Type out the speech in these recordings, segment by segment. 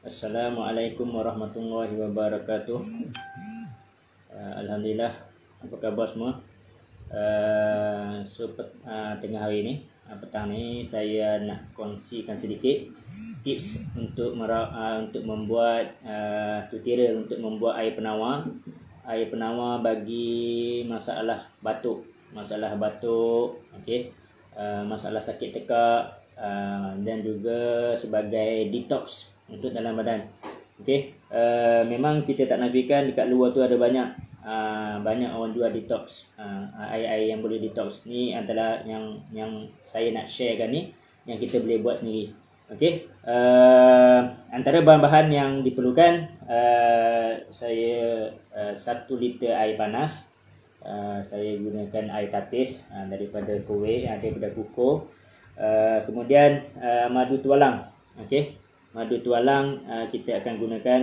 Assalamualaikum warahmatullahi wabarakatuh. Alhamdulillah, apa khabar semua? Tengah hari ni, petang ni saya nak kongsikan sedikit tips untuk membuat tutorial untuk membuat air penawar bagi masalah batuk, okey, masalah sakit tekak, dan juga sebagai detox untuk dalam badan. Okey, memang kita tak nafikan dekat luar tu ada banyak orang jual detox, air-air yang boleh detox. Ni antara yang saya nak sharekan ni, yang kita boleh buat sendiri. Okey, antara bahan-bahan yang diperlukan, saya 1 liter air panas. Saya gunakan air tapis daripada Kuwait, daripada Kukuh. Kemudian madu tualang. Okey, madu tualang kita akan gunakan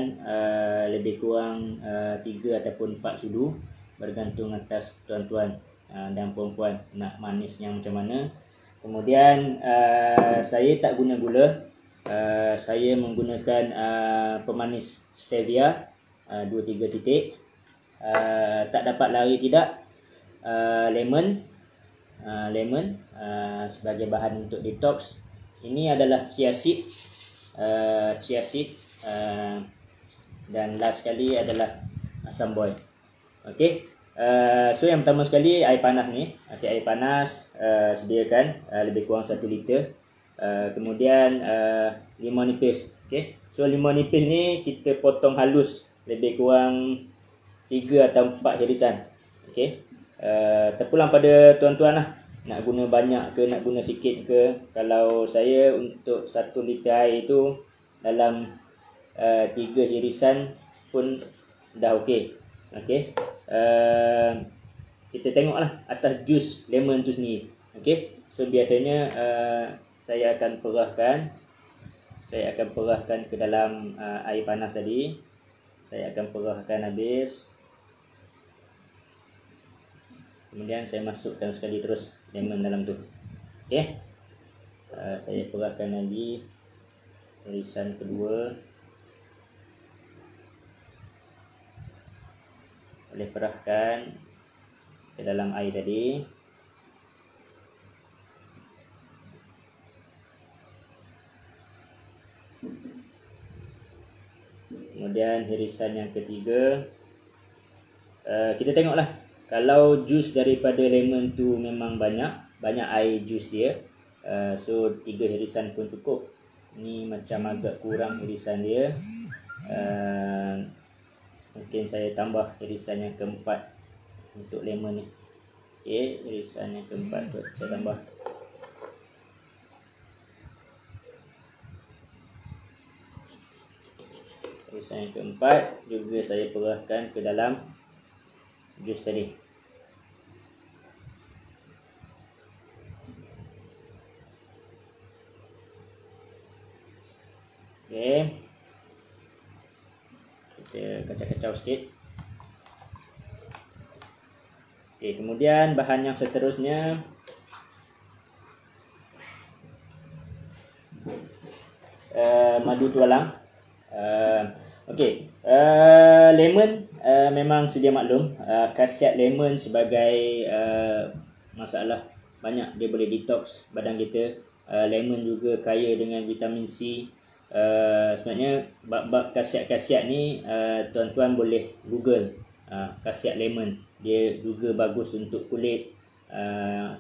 lebih kurang 3 ataupun 4 sudu, bergantung atas tuan-tuan dan perempuan nak manisnya macam mana. Kemudian saya tak guna gula, saya menggunakan pemanis stevia 2-3 titik. Tak dapat lari tidak, lemon sebagai bahan untuk detox. Ini adalah chia seed, dan last sekali adalah asam boy. Okey, so yang pertama sekali air panas ni. Okey, air panas sediakan lebih kurang 1 liter. Kemudian limau nipis. Okey, so limau nipis ni kita potong halus lebih kurang 3 atau 4 irisan. Okey, terpulang pada tuan-tuan lah, nak guna banyak ke nak guna sikit ke. Kalau saya untuk 1 liter air itu dalam 3 irisan pun dah okey. Okey, kita tengoklah atas jus lemon tu sendiri. Okey, so biasanya saya akan perahkan ke dalam air panas tadi. Saya akan perahkan habis. Kemudian saya masukkan sekali terus lemon dalam tu. Okey, saya perahkan lagi irisan kedua. Boleh perahkan ke dalam air tadi. Kemudian irisan yang ketiga, kita tengoklah, kalau jus daripada lemon tu memang banyak air jus dia, so 3 irisan pun cukup. Ni macam agak kurang irisan dia, mungkin saya tambah irisan yang keempat untuk lemon ni. Okey, irisan yang keempat tu saya tambah. Irisan yang keempat juga saya perahkan ke dalam jus tadi. Okey, kita kacau-kacau sikit. Okey, kemudian bahan yang seterusnya, madu tualang. Okey, lemon memang sedia maklum, khasiat lemon sebagai masalah banyak, dia boleh detox badan kita. Lemon juga kaya dengan vitamin C. Sebenarnya bab khasiat-khasiat ni tuan-tuan boleh google khasiat lemon. Dia juga bagus untuk kulit,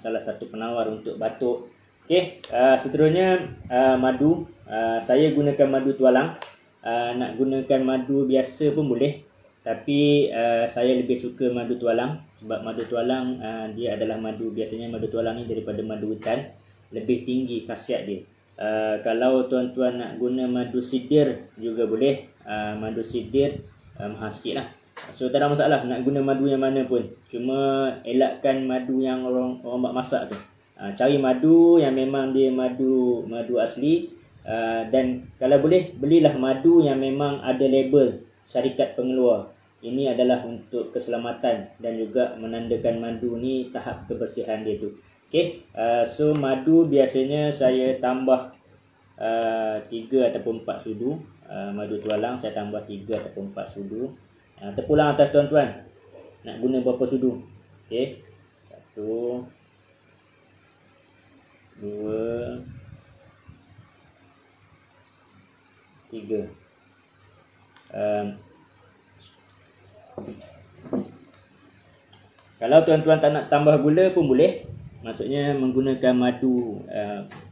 salah satu penawar untuk batuk. Okey, seterusnya madu. Saya gunakan madu tualang. Nak gunakan madu biasa pun boleh, tapi saya lebih suka madu tualang. Sebab madu tualang dia adalah madu, biasanya madu tualang ni daripada madu hutan, lebih tinggi khasiat dia. Kalau tuan-tuan nak guna madu sidir juga boleh. Madu sidir mahal sikit lah, so tak ada masalah nak guna madu yang mana pun. Cuma elakkan madu yang orang buat masak tu. Cari madu yang memang dia madu asli. Dan kalau boleh, belilah madu yang memang ada label syarikat pengeluar. Ini adalah untuk keselamatan dan juga menandakan madu ni tahap kebersihan dia tu. Okey, so madu biasanya saya tambah 3 ataupun 4 sudu. madu tualang saya tambah 3 ataupun 4 sudu. Terpulang atas tuan-tuan. Nak guna berapa sudu? Okey. 1 2 3. Kalau tuan-tuan tak nak tambah gula pun boleh. Maksudnya menggunakan madu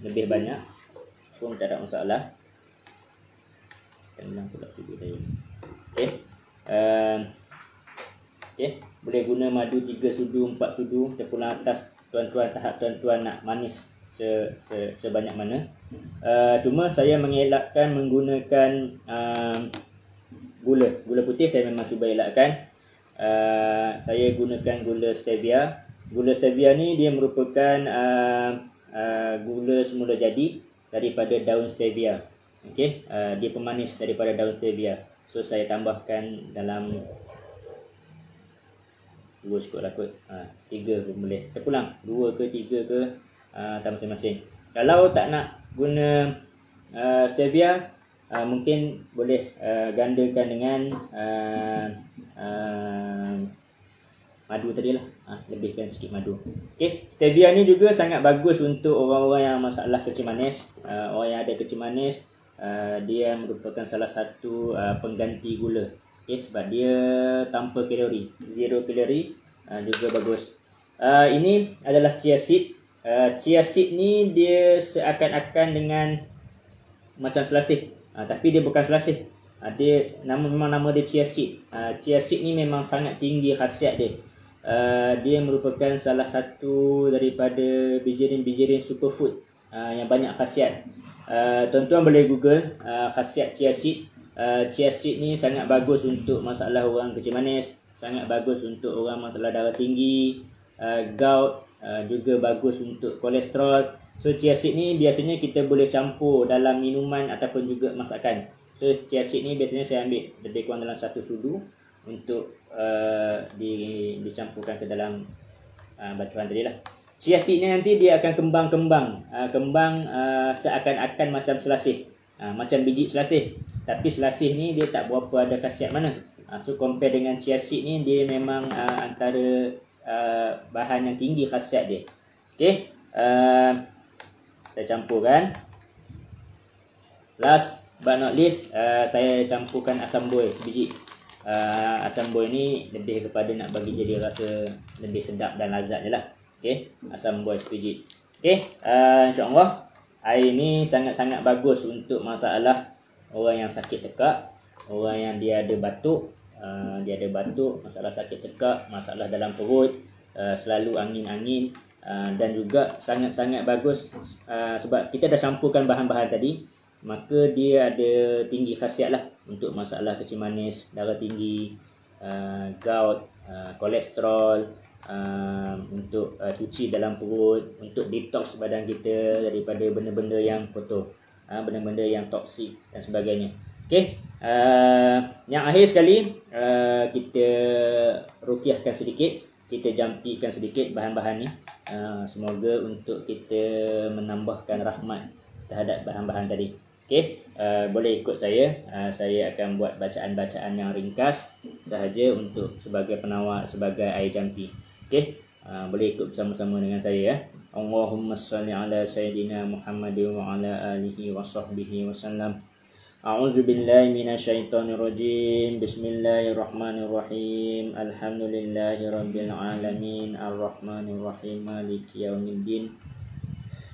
lebih banyak pun tak ada masalah. Hilang pula sudu saya. Okey. Okey, boleh guna madu 3 sudu, 4 sudu, terpulang atas tuan-tuan tahap tuan-tuan nak manis sebanyak mana. Cuma saya mengelakkan menggunakan gula putih. Saya memang cuba elakkan. Saya gunakan gula stevia. Gula stevia ni dia merupakan gula semula jadi daripada daun stevia. Okey, dia pemanis daripada daun stevia. So saya tambahkan dalam 2 cukup lah kot. 3 pun boleh. Terpulang 2 ke 3 ke masing-masing. Kalau tak nak guna stevia, mungkin boleh gandakan dengan madu tadi lah. Lebihkan sikit madu. Okey, stevia ni juga sangat bagus untuk orang-orang yang masalah kecil manis. Orang yang ada kecil manis, dia merupakan salah satu pengganti gula. Okay, sebab dia tanpa kalori, 0 kalori, juga bagus. Ini adalah chia seed. Chia seed ni dia seakan-akan dengan macam selasih, tapi dia bukan selasih. Dia memang nama dia chia seed. Chia seed ni memang sangat tinggi khasiat dia. Dia merupakan salah satu daripada bijirin-bijirin superfood yang banyak khasiat. Tuan-tuan boleh google khasiat chia seed. Chia seed ni sangat bagus untuk masalah orang kecil manis, sangat bagus untuk orang masalah darah tinggi, gout, juga bagus untuk kolesterol. So chia seed ni biasanya kita boleh campur dalam minuman ataupun juga masakan. So chia seed ni biasanya saya ambil lebih kurang dalam 1 sudu untuk dicampurkan ke dalam bacuan tadi lah. Chia seed ni nanti dia akan kembang seakan-akan macam selasih, macam biji selasih. Tapi selasih ni dia tak berapa ada khasiat mana. So compare dengan chia seed ni, dia memang antara bahan yang tinggi khasiat dia. Okey, saya campurkan. Last but not least, saya campurkan asam buih sebiji. Asam buih ni lebih kepada nak bagi jadi rasa lebih sedap dan lazat je lah. Okey, asam buih sebiji. Okey, insya-Allah air ni sangat-sangat bagus untuk masalah orang yang sakit tekak, orang yang dia ada batuk, masalah sakit tekak, masalah dalam perut, selalu angin-angin, dan juga sangat-sangat bagus sebab kita dah campurkan bahan-bahan tadi, maka dia ada tinggi khasiat lah untuk masalah kecil manis, darah tinggi, gout, kolesterol, untuk cuci dalam perut, untuk detox badan kita daripada benda-benda yang kotor, benda-benda yang toksik dan sebagainya. Okey, yang akhir sekali, kita ruqyahkan sedikit, kita jampikan sedikit bahan-bahan ni. Semoga untuk kita menambahkan rahmat terhadap bahan-bahan tadi. Okey, boleh ikut saya. Saya akan buat bacaan-bacaan yang ringkas sahaja untuk sebagai penawar, sebagai air jampi. Okey, boleh ikut bersama-sama dengan saya ya. Allahumma salli ala sayyidina Muhammad wa ala alihi wa sahbihi wa sallam. A'udzu billahi minasyaitonir rajim. Bismillahirrahmanirrahim. Alhamdulillahi rabbil alamin. Arrahmanir rahim. Maliki yaumiddin.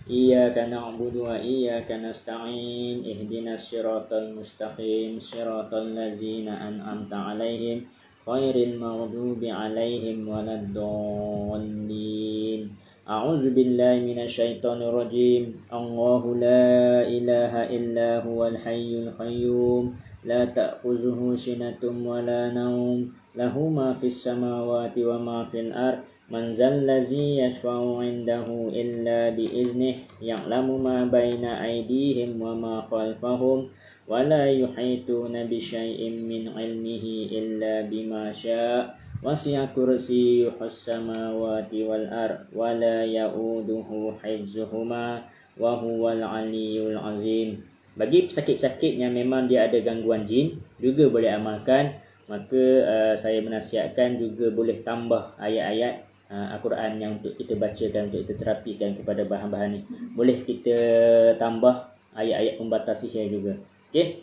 Iyyaka na'budu wa iyyaka nasta'in. Ihdinas siratal mustaqim. Siratal ladzina an'amta 'alaihim ghairil maghdubi 'alaihim waladdallin. A'udzu billahi minasyaitonir rajim. Allahu la ilaha illa huwal hayyul qayyum. La ta'khuzuhu sinatun wa la naum. Lahu ma fis samawati wa ma fil ard. Man zal ladzi yashfa'u 'indahu illa bi iznihi. Ya'lamu ma baina aydihim wa ma khalfahum. Wa la yuhituna bi syai'in min 'ilmihi illa bima syaa'. Wasi'a kursiyyuhus samawati wal ard wa la ya'uduhu hifdzuhuma wa huwal 'aliyyul 'azim. Bagi pesakit-pesakit yang memang dia ada gangguan jin juga boleh amalkan. Maka saya menasihatkan juga boleh tambah ayat-ayat Al-Quran yang untuk kita bacakan, untuk kita terapikan kepada bahan-bahan ni. Boleh kita tambah ayat-ayat pembatas sihir juga. Okey.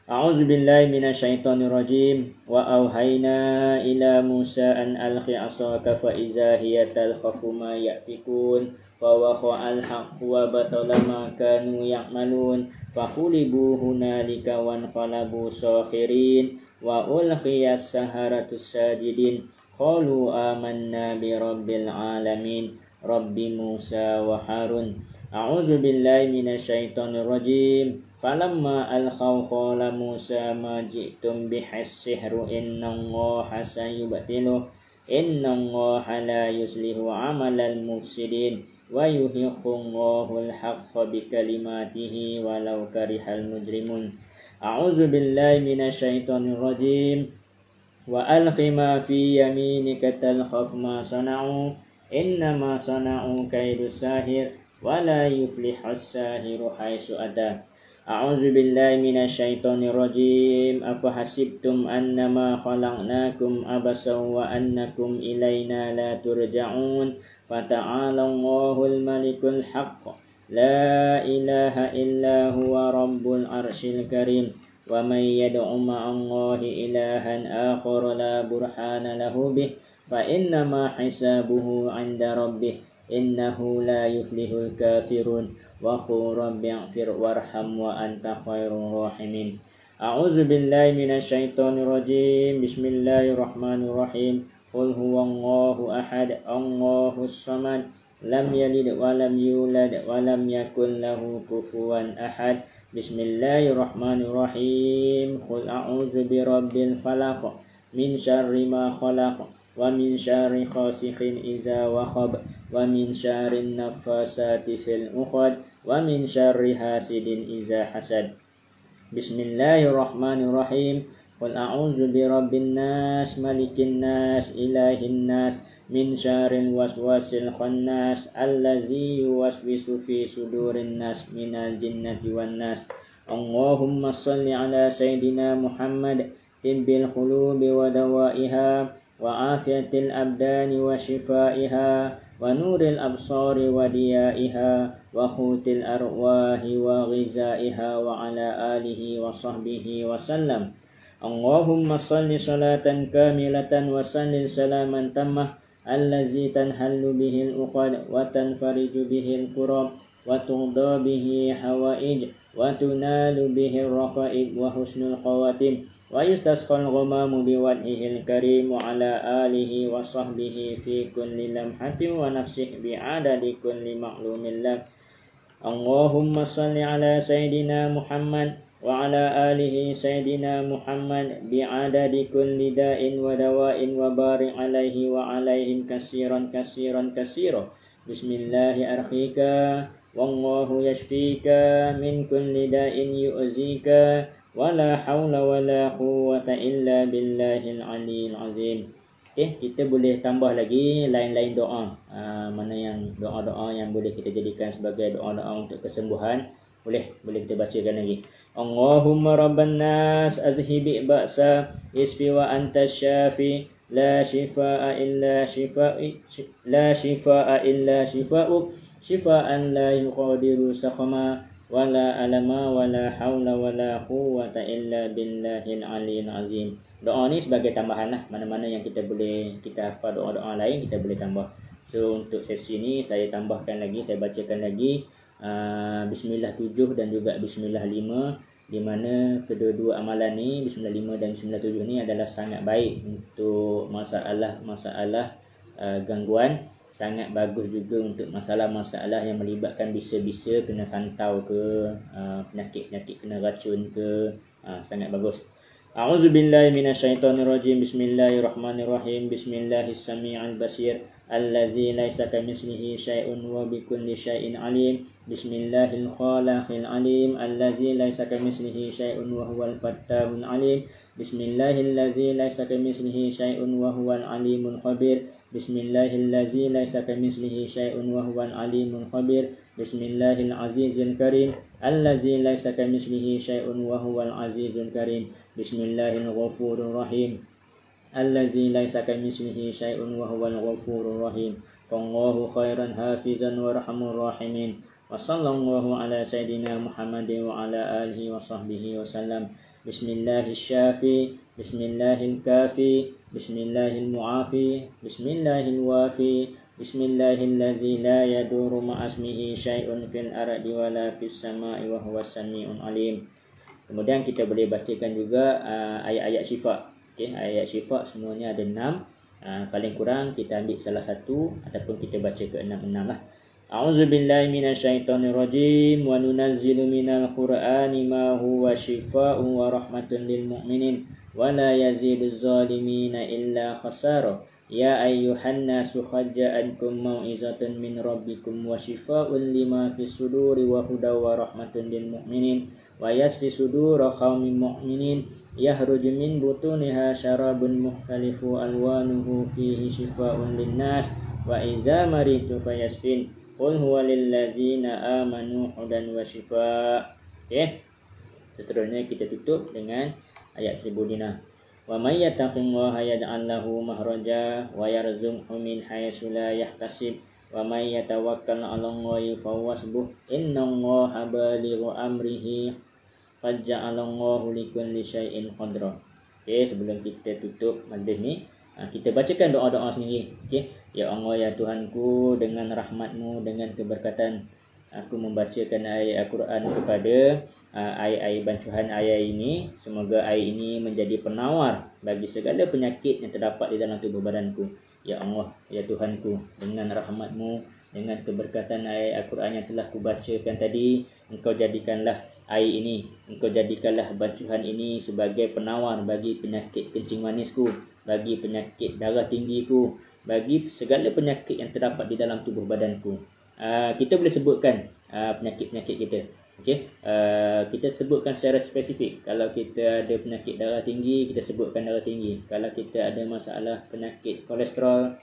A'udzubillahi minasyaitonirrajim. Wa auhayna ila Musa an alqi 'asaka fa iza hiya talkhafu ma yafikun fa waqa'al haqqu wa batala ma kanu ya'malun fa khulibu hunalika wan qalabu sakhirin wa ulqiyas saharatu sajidin qalu amanna bi rabbil alamin rabbi Musa wa Harun. A'udzubillahi minasyaitonirrajim. Falamma alqaw qala Musa ma ji'tum bihis-sihru innallaha sayubtilu innallaha la yuslihu 'amalal mufsidin wa yuhiqqullahu al-haqqa bikalimatihi walau karihal mujrimun. A'udzubillahi minasyaitonirrajim. Wa alqi ma fi yaminika talkhaf ma sana'u innama sana'u kaidus sahir wa la yuflihus sahiru haitsu ata. A'udzubillahi minasyaitonirrajim. Afahasibtum annama khalaqnakum abasan wa annakum ilaina la turja'un. Fata'alallahul malikul haqq. La ilaha illa huwa rabbul arsyil karim. Wa may yad'u ma'allahi ilahan akhar la burhana lahu bih fa innama hisabuhu 'inda rabbih innahu la yuflihul kafirun. Wa qul rabbighfir warham wa anta khairur rahimin. A'udzubillahi minasyaitonirrajim. Bismillahirrahmanirrahim. Qul huwallahu ahad, Allahus samad, lam yalid wa lam yulad wa lam yakul lahu kufuwan ahad. Bismillahirrahmanirrahim. Qul a'udzu birabbil falaq min syarri ma khalaq wa min syarri ghasiqin idza waqab wa min syarrin naffasati fil 'uqad wa min syarri hasidin idza hasad. Bismillahirrahmanirrahim. Qul a'udzu birabbin nas malikin nas ilahin nas min syarril waswasil khannas allazi yuwaswisu fi sudurin nas minal jinnati wan nas. Allahumma shalli ala sayidina Muhammad tibbil qulubi wa dawaiha wa afiyatil abdani wa shifaiha wa nuril absari wa diyaiha wa khutil arwahi wa ghizaiha wa ala alihi wa sahbihi wa sallam. Allahumma salli salatan kamilatan wa sallim salaman tammah allazi tanhallu bihil uqad wa tanfariju bihil kurab wa tuqda bihi hawaij wa tunalu bihir raqaib wa husnul khawatim wa yustasqal ghamamu biwajhihil karim wa ala alihi wa sahbihi fi kulli lamhatin wa nafsih bi'adadi kulli ma'lumin lak. Allahumma salli ala sayidina Muhammad wa ala alihi sayidina Muhammad bi'adadi kulli da'in wa dawa'in wa barik alaihi wa alaihim kasiran kasiran kasira. Bismillahi arkhika wallahu yashfika min kulli da'in yu'zika wa la hawla wa la quwwata illa billahil aliyil azim. Kita boleh tambah lagi lain-lain doa. Mana yang doa-doa yang boleh kita jadikan sebagai doa-doa untuk kesembuhan, boleh kita bacakan lagi. Allahumma rabban nas azhibi ba'sa isfi wa anta syafi la shifaa illa shifa'uk shifaan la yuqadiru saqama wa la alama wa la hawla wa la quwwata illa billahil aliyil azim. Doa ni sebagai tambahan lah. Mana-mana yang kita hafal doa-doa lain kita boleh tambah. So untuk sesi ni saya tambahkan lagi, saya bacakan lagi Bismillah 7 dan juga Bismillah 5, di mana kedua-dua amalan ni Bismillah 5 dan Bismillah 7 ni adalah sangat baik untuk masalah gangguan, sangat bagus juga untuk masalah-masalah yang melibatkan bisa-bisa kena santau ke, penyakit-penyakit kena racun ke, sangat bagus. A'udzubillahi minasyaitonirrajim. Bismillahirrahmanirrahim. Bismillahis samii'il basir. الذي ليس كمثله شيء وبكل شيء عليم بسم الله الخالق العليم الذي ليس كمثله شيء وهو الفتاح العليم بسم الله الذي ليس كمثله شيء وهو العليم الخبير بسم الله الذي ليس كمثله شيء وهو العليم الخبير بسم الله العزيز الكريم الذي ليس كمثله شيء وهو العزيز الكريم بسم الله الغفور الرحيم الذي ليس كمثله شيء وهو الغفور الرحيم فالله خيرا حافظا وارحم الراحمين وصلى الله على سيدنا محمد وعلى آله وصحبه وسلم بسم الله الشافي بسم الله الكافي بسم الله المعافي بسم الله الوافي بسم الله الذي لا يدور مع اسمه شيء في الأرض ولا في السماء وهو السميع العليم. Kemudian kita boleh bacakan juga ayat-ayat syifa. Okay, ayat syifa semuanya ada 6. Paling kurang kita ambil salah satu ataupun kita baca ke 6 lah. A'udzubillahi minasyaitonirrajim wa nunazzilu minal qur'ani ma huwa syifaa'un wa rahmatun lil mu'minin wa la yaziduz zalimina illa khasara. Ya ayyuhan nasu qad ja'akum mau'izatun min rabbikum wa syifaa'un lima fis suduri wa hudaw wa rahmatun lil mu'minin wa yasfi sudura qaumin mu'minin yahruju min butuniha syarabun mukhtalifu alwanuhu fihi syifaa'un linnas wa iza maritu fayasfin qul huwa lil ladzina amanu hudan wa syifaa'. Okay. Seterusnya kita tutup dengan ayat 1000 dinar. Wa may yattaqillaha yaj'al lahu makhraja wa yarzuqhu min haitsu la yahtasib wa may yatawakkal 'alallahi fahuwa hasbuh innallaha balighu amrihi qad ja'alallahu likulli syai'in qadra. Okey, sebelum kita tutup majlis ni, kita bacakan doa-doa sendiri. Okey, ya Allah ya Tuhanku, dengan rahmat-Mu, dengan keberkatan, aku membacakan ayat Al-Quran kepada air bancuhan air ini. Semoga air ini menjadi penawar bagi segala penyakit yang terdapat di dalam tubuh badanku. Ya Allah, ya Tuhanku, dengan rahmat-Mu, dengan keberkatan ayat Al-Quran yang telah kubacakan tadi, Engkau jadikanlah air ini, Engkau jadikanlah bancuhan ini sebagai penawar bagi penyakit kencing manisku, bagi penyakit darah tinggiku, bagi segala penyakit yang terdapat di dalam tubuh badanku. Kita boleh sebutkan penyakit-penyakit kita. Okey, kita sebutkan secara spesifik. Kalau kita ada penyakit darah tinggi, kita sebutkan darah tinggi. Kalau kita ada masalah penyakit kolesterol,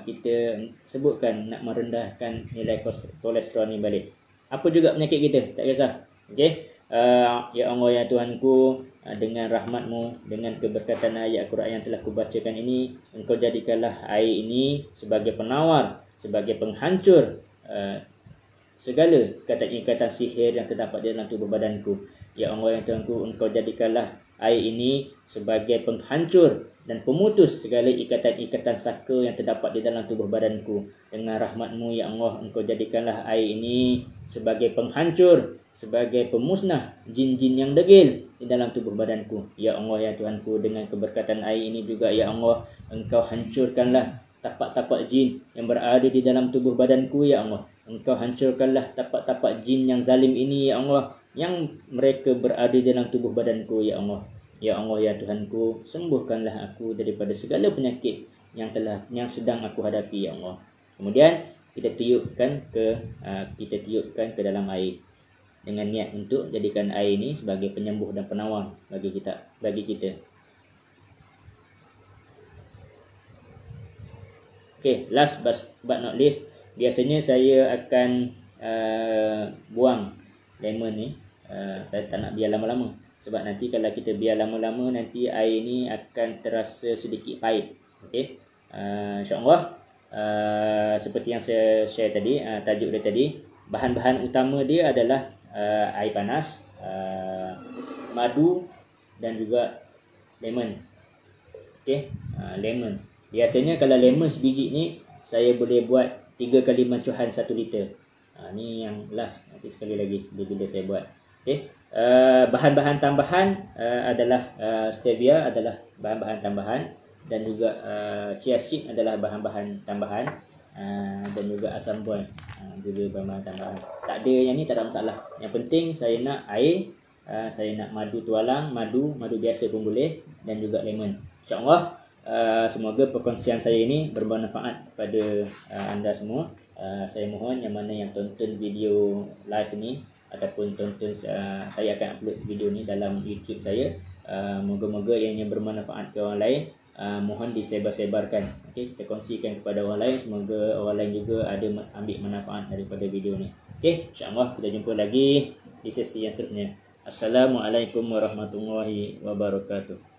kita sebutkan nak merendahkan nilai kolesterol ni balik. Apa juga penyakit kita, tak kisah. Okey, ya Allah ya Tuhanku, dengan rahmat-Mu, dengan keberkatan ayat Al-Quran yang telah kubacakan ini, Engkau jadikanlah air ini sebagai penawar, sebagai penghancur segala ikatan-ikatan sihir yang terdapat di dalam tubuh badanku. Ya Allah yang Tuhanku, Engkau jadikanlah air ini sebagai penghancur dan pemutus segala ikatan-ikatan saka yang terdapat di dalam tubuh badanku. Dengan rahmat-Mu ya Allah, Engkau jadikanlah air ini sebagai penghancur, sebagai pemusnah jin-jin yang degil di dalam tubuh badanku. Ya Allah ya Tuhanku, dengan keberkatan air ini juga ya Allah, Engkau hancurkanlah tapak-tapak jin yang berada di dalam tubuh badanku ya Allah. Engkau hancurkanlah tapak-tapak jin yang zalim ini ya Allah, yang mereka berada di dalam tubuh badanku ya Allah. Ya Allah ya Tuhanku, sembuhkanlah aku daripada segala penyakit yang sedang aku hadapi ya Allah. Kemudian kita tiupkan ke dalam air dengan niat untuk jadikan air ini sebagai penyembuh dan penawar bagi kita. Okay, last but not least, biasanya saya akan buang lemon ni. Saya tak nak biar lama-lama, sebab nanti kalau kita biar lama-lama, nanti air ni akan terasa sedikit pahit. Okay, insyaAllah, seperti yang saya share tadi, tajuk dia tadi, bahan-bahan utama dia adalah air panas, madu dan juga lemon. Okay, lemon. Biasanya kalau lemon sebiji ni, saya boleh buat 3 kali bancuhan 1 liter. Ni yang last, nanti sekali lagi bila saya buat. Okay. Bahan-bahan tambahan adalah stevia adalah bahan-bahan tambahan, dan juga chia seed adalah bahan-bahan tambahan, dan juga asam boil juga bahan-bahan tambahan. Tak ada yang ni, tak ada masalah. Yang penting saya nak air, saya nak madu tualang, madu biasa pun boleh, dan juga lemon. InsyaAllah Semoga perkongsian saya ini bermanfaat kepada anda semua. Saya mohon yang mana yang tonton video live ini ataupun tonton saya akan upload video ni dalam YouTube saya. Moga-moga ianya bermanfaat ke orang lain. Mohon disebar-sebarkan. Okey, kita kongsikan kepada orang lain. Semoga orang lain juga ada ambil manfaat daripada video ni. Okey, insya-Allah kita jumpa lagi di sesi yang seterusnya. Assalamualaikum warahmatullahi wabarakatuh.